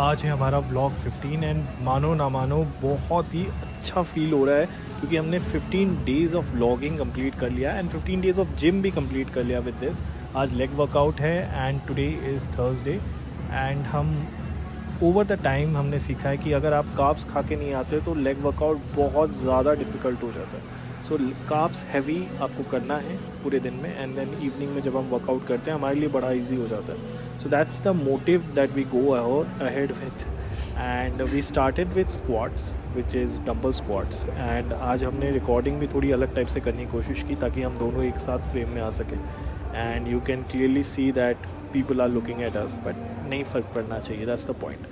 आज है हमारा व्लॉग 15 एंड मानो ना मानो बहुत ही अच्छा फील हो रहा है क्योंकि हमने 15 डेज़ ऑफ व्लॉगिंग कंप्लीट कर लिया एंड 15 डेज़ ऑफ जिम भी कंप्लीट कर लिया विद दिस। आज लेग वर्कआउट है and today is Thursday and हम ओवर द टाइम हमने सीखा है कि अगर आप कार्ब्स खा के नहीं आते तो लेग वर्कआउट बहुत ज़्यादा डिफ़िकल्ट हो जाता है। सो कार्ब्स हैवी आपको करना है पूरे दिन में एंड देन इवनिंग में जब हम वर्कआउट करते हैं हमारे लिए बड़ा ईजी हो जाता है। So that's the motive that we go ahead with, and we started with squats, which is dumbbell squats, and आज हमने रिकॉर्डिंग भी थोड़ी अलग टाइप से करने की कोशिश की ताकि हम दोनों एक साथ फ्रेम में आ सकें and you can clearly see that people are looking at us, but नहीं फ़र्क पड़ना चाहिए, दैट्स द पॉइंट।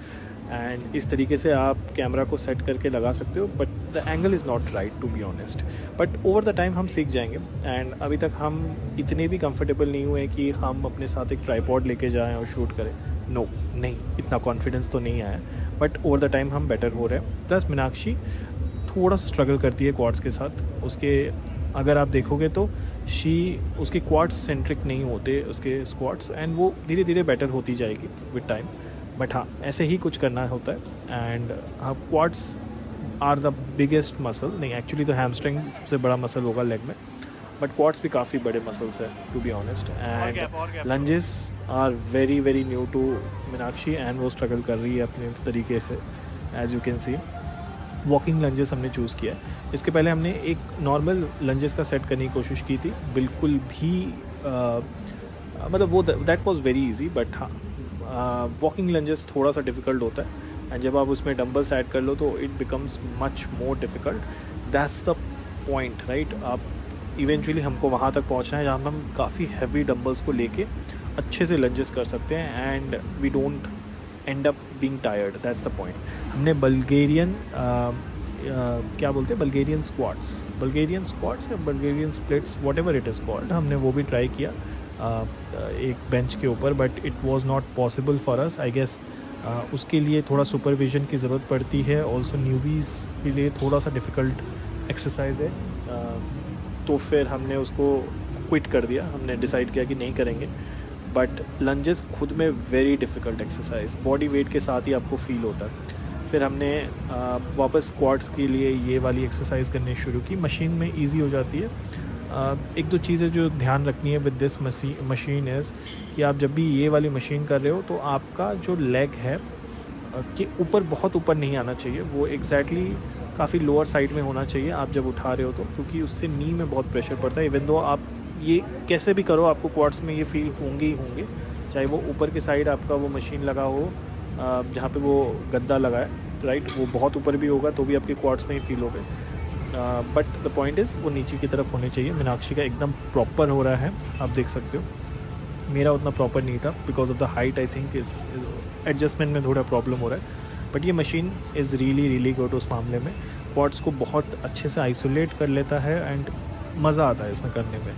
एंड इस तरीके से आप कैमरा को सेट करके लगा सकते हो, but the angle is not right to be honest, but over the time हम सीख जाएंगे। एंड अभी तक हम इतने भी कंफर्टेबल नहीं हुए कि हम अपने साथ एक ट्राइपॉड लेके जाएं और शूट करें। नो नहीं, इतना कॉन्फिडेंस तो नहीं आया, बट ओवर द टाइम हम बेटर हो रहे हैं। प्लस मीनाक्षी थोड़ा सा स्ट्रगल करती है क्वाड्स के साथ। उसके अगर आप देखोगे तो उसके क्वाड्स सेंट्रिक नहीं होते उसके स्क्वाट्स, एंड वो धीरे धीरे बेटर होती जाएगी विद टाइम। बट हाँ, ऐसे ही कुछ करना होता है। एंड हाँ, quads are the biggest muscle, नहीं एक्चुअली तो हैमस्ट्रिंग सबसे बड़ा मसल होगा लेग में, बट क्वाड्स भी काफ़ी बड़े मसल्स है to be honest. And lunges are very very new to Meenakshi and वो स्ट्रगल कर रही है अपने तरीके से, as you can see. Walking lunges हमने चूज़ किया है। इसके पहले हमने एक नॉर्मल लंजेस का सेट करने की कोशिश की थी, बिल्कुल भी मतलब वो that was very easy, but हाँ वॉकिंग लंजेस थोड़ा सा डिफ़िकल्ट होता है एंड जब आप उसमें डंबल्स ऐड कर लो तो it becomes much more difficult. That's the point right. आप इवेंचुअली हमको वहाँ तक पहुँचना है जहाँ हम काफ़ी हैवी डंबल्स को लेके अच्छे से लंजेस कर सकते हैं and we don't end up being tired, that's the point. हमने बल्गेरियन क्या बोलते हैं, बल्गेरियन स्क्वाट्स या Bulgarian splits, whatever it is called, हमने वो भी ट्राई किया एक बेंच के ऊपर, but it was not possible for us I guess. उसके लिए थोड़ा सुपरविजन की ज़रूरत पड़ती है, ऑल्सो न्यूबीज़ के लिए थोड़ा सा डिफ़िकल्ट एक्सरसाइज है। तो फिर हमने उसको क्विट कर दिया, हमने डिसाइड किया कि नहीं करेंगे। बट लंजेस खुद में very difficult exercise, body weight के साथ ही आपको फील होता है। फिर हमने वापस स्क्वाट्स के लिए ये वाली एक्सरसाइज करनी शुरू की। मशीन में ईजी हो जाती है। एक दो चीज़ें जो ध्यान रखनी है विद दिस मशीन इज़ कि आप जब भी ये वाली मशीन कर रहे हो तो आपका जो लेग है कि ऊपर बहुत ऊपर नहीं आना चाहिए, वो एग्जैक्टली काफ़ी लोअर साइड में होना चाहिए आप जब उठा रहे हो तो, क्योंकि उससे नी में बहुत प्रेशर पड़ता है। इवन दो आप ये कैसे भी करो आपको क्वाड्स में ये फील होंगे ही होंगे, चाहे वो ऊपर की साइड आपका वो मशीन लगा हो जहाँ पे वो गद्दा लगा है राइट, वो बहुत ऊपर भी होगा तो भी आपके क्वाड्स में ही फील होगा। बट द पॉइंट इज़ वो नीचे की तरफ होने चाहिए। मीनाक्षी का एकदम प्रॉपर हो रहा है, आप देख सकते हो। मेरा उतना प्रॉपर नहीं था because of the height, I think adjustment में थोड़ा प्रॉब्लम हो रहा है। बट ये मशीन इज़ रियली गुड उस मामले में, क्वाड्स को बहुत अच्छे से आइसोलेट कर लेता है एंड मज़ा आता है इसमें करने में।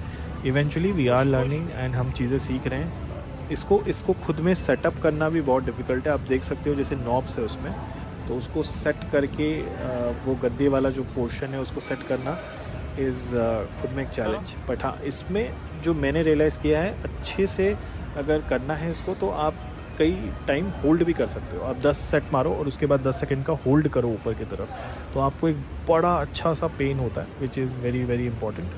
Eventually we are learning and हम चीज़ें सीख रहे हैं। इसको खुद में सेटअप करना भी बहुत डिफ़िकल्ट है। आप देख सकते हो जैसे नॉब्स है उसमें, तो उसको सेट करके वो गद्दे वाला जो पोर्शन है उसको सेट करना इज़ खुद में एक चैलेंज। बट हाँ, इसमें जो मैंने रियलाइज़ किया है, अच्छे से अगर करना है इसको तो आप कई टाइम होल्ड भी कर सकते हो। आप 10 सेट मारो और उसके बाद 10 सेकंड का होल्ड करो ऊपर की तरफ, तो आपको एक बड़ा अच्छा सा पेन होता है which is very very important.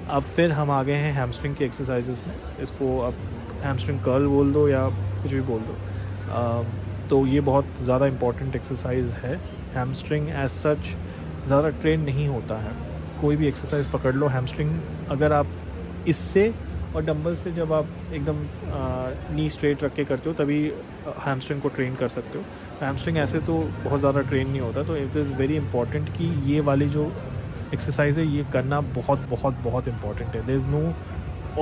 अब फिर हम आ गए हैं हैमस्ट्रिंग की एक्सरसाइजेस में। इसको अब हैमस्ट्रिंग कर्ल बोल दो या कुछ भी बोल दो, तो ये बहुत ज़्यादा इम्पॉर्टेंट एक्सरसाइज है। हैमस्ट्रिंग एज सच ज़्यादा ट्रेन नहीं होता है। कोई भी एक्सरसाइज पकड़ लो, हैमस्ट्रिंग अगर आप इससे और डंबल से जब आप एकदम नी स्ट्रेट रख के करते हो तभी हैमस्ट्रिंग को ट्रेन कर सकते हो। हैमस्ट्रिंग ऐसे तो बहुत ज़्यादा ट्रेन नहीं होता, तो इट इज़ वेरी इंपॉर्टेंट कि ये वाली जो एक्सरसाइज है ये करना बहुत बहुत बहुत इंपॉर्टेंट है। There is no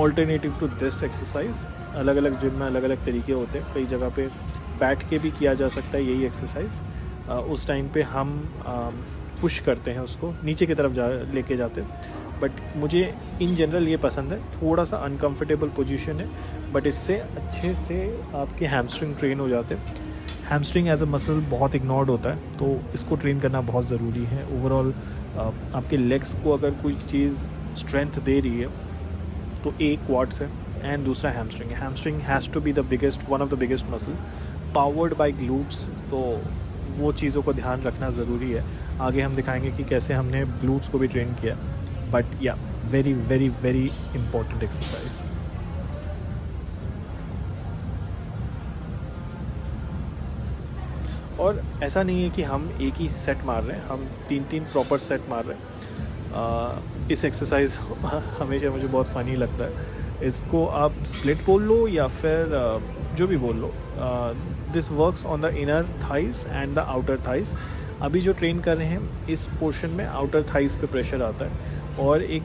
alternative to this exercise. अलग अलग जिम में अलग अलग तरीके होते हैं, कई जगह पे बैठ के भी किया जा सकता है यही एक्सरसाइज। उस टाइम पे हम पुश करते हैं, उसको नीचे की तरफ लेके जाते हैं। बट मुझे इन जनरल ये पसंद है, थोड़ा सा अनकंफर्टेबल पोजीशन है बट इससे अच्छे से आपके हैमस्ट्रिंग ट्रेन हो जाते हैं। हैमस्ट्रिंग एज अ मसल बहुत इग्नोर्ड होता है, तो इसको ट्रेन करना बहुत ज़रूरी है। ओवरऑल आपके लेग्स को अगर कोई चीज़ स्ट्रेंथ दे रही है तो एक क्वाड्स है एंड दूसरा हैमस्ट्रिंग है। Hamstring has to be the biggest, one of the biggest muscle, powered by glutes, तो वो चीज़ों को ध्यान रखना ज़रूरी है। आगे हम दिखाएंगे कि कैसे हमने ग्लूट्स को भी ट्रेन किया, बट या very very very important exercise. और ऐसा नहीं है कि हम एक ही सेट मार रहे हैं, हम 3 प्रॉपर सेट मार रहे हैं। इस एक्सरसाइज हमेशा मुझे बहुत फ़नी लगता है। इसको आप स्प्लिट बोल लो या फिर जो भी बोल लो, this works on the inner thighs and the outer thighs. अभी जो ट्रेन कर रहे हैं इस पोर्शन में आउटर थाइस पे प्रेशर आता है, और एक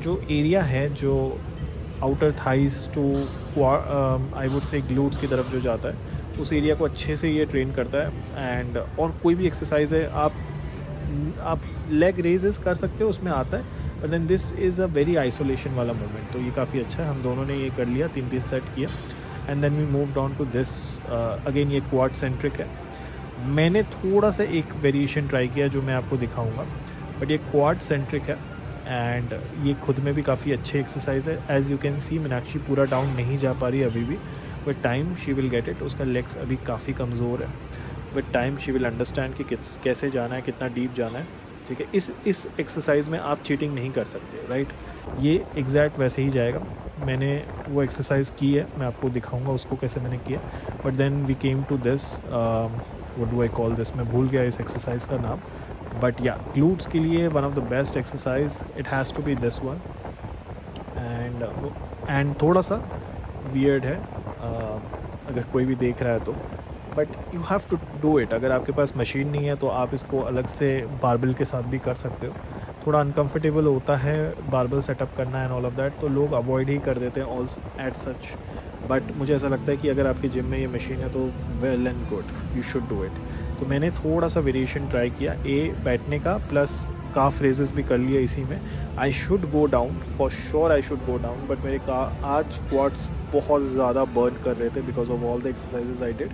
जो एरिया है जो outer thighs to I would say glutes की तरफ जो जाता है, उस एरिया को अच्छे से ये ट्रेन करता है। एंड और कोई भी एक्सरसाइज है आप लेग रेजेस कर सकते हो, उसमें आता है, but then this is a very isolation वाला मोमेंट, तो ये काफ़ी अच्छा है। हम दोनों ने ये कर लिया, 3 सेट किया, and then we moved on to this. Again ये क्वाड सेंट्रिक है। मैंने थोड़ा सा एक वेरिएशन ट्राई किया जो मैं आपको दिखाऊंगा, बट ये क्वाड सेंट्रिक है एंड ये खुद में भी काफ़ी अच्छी एक्सरसाइज है। एज़ यू कैन सी मीनाक्षी पूरा डाउन नहीं जा पा रही अभी भी, with time she will get it. उसका लेग्स अभी काफ़ी कमज़ोर है, with time she will understand कि कैसे जाना है, कितना डीप जाना है, ठीक है। इस एक्सरसाइज में आप चीटिंग नहीं कर सकते, राइट। ये एग्जैक्ट वैसे ही जाएगा। मैंने वो एक्सरसाइज की है, मैं आपको दिखाऊंगा उसको कैसे मैंने किया, but then we came to this, what do I call this, मैं भूल गया इस एक्सरसाइज का नाम, बट या ग्लूट्स के लिए one of the best exercise, it has to be this one. And थोड़ा सा वियर्ड है अगर कोई भी देख रहा है तो, but you have to do it. अगर आपके पास मशीन नहीं है तो आप इसको अलग से बारबल के साथ भी कर सकते हो। थोड़ा अनकंफर्टेबल होता है बारबल सेटअप करना एंड ऑल ऑफ दैट, तो लोग अवॉइड ही कर देते हैं ऑल एट सच, बट मुझे ऐसा लगता है कि अगर आपके जिम में ये मशीन है तो well and good, you should do it. तो मैंने थोड़ा सा वेरिएशन ट्राई किया, बैठने का प्लस काफ रेजेस भी कर लिया इसी में। I should go down, for sure I should go down, but मेरे आज क्वाड्स बहुत ज़्यादा बर्न कर रहे थे because of all the exercises I did,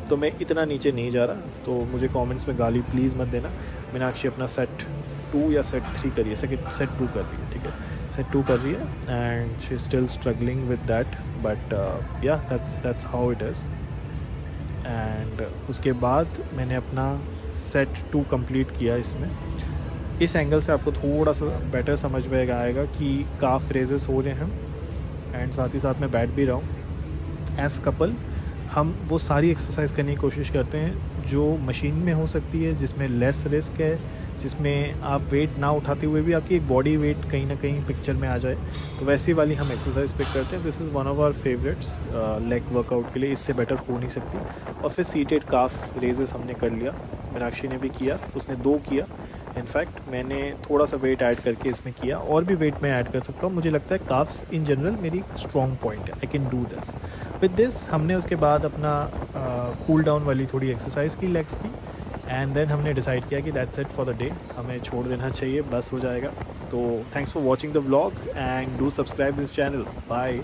तो मैं इतना नीचे नहीं जा रहा। तो मुझे कमेंट्स में गाली प्लीज़ मत देना। मीनाक्षी अपना सेट 2 या सेट 3 करिए, सेट 2 कर रही है, ठीक है, सेट 2 कर रही है and she still struggling with that, but yeah that's how it is. And उसके बाद मैंने अपना सेट 2 कंप्लीट किया। इसमें इस एंगल से आपको थोड़ा सा बेटर समझ में आएगा कि काफ रेजेस हो रहे हैं एंड साथ ही साथ मैं बैठ भी रहा हूँ। एज कपल हम वो सारी एक्सरसाइज करने की कोशिश करते हैं जो मशीन में हो सकती है, जिसमें लेस रिस्क है, जिसमें आप वेट ना उठाते हुए भी आपकी एक बॉडी वेट कहीं ना कहीं पिक्चर में आ जाए, तो वैसी वाली हम एक्सरसाइज पिक करते हैं। This is one of our favourites leg workout के लिए, इससे बेटर हो नहीं सकती। और फिर सीटेड काफ रेजेस हमने कर लिया, मीनाक्षी ने भी किया, उसने 2 किया। इनफैक्ट मैंने थोड़ा सा वेट ऐड करके इसमें किया, और भी वेट मैं ऐड कर सकता हूँ। मुझे लगता है काफ्स इन जनरल मेरी स्ट्रॉन्ग पॉइंट है, I can do this. With this हमने उसके बाद अपना कूल डाउन वाली थोड़ी एक्सरसाइज की लेग्स की, एंड देन हमने डिसाइड किया कि that's it for the day, हमें छोड़ देना चाहिए, बस हो जाएगा। तो thanks for watching the vlog and do subscribe this channel. Bye.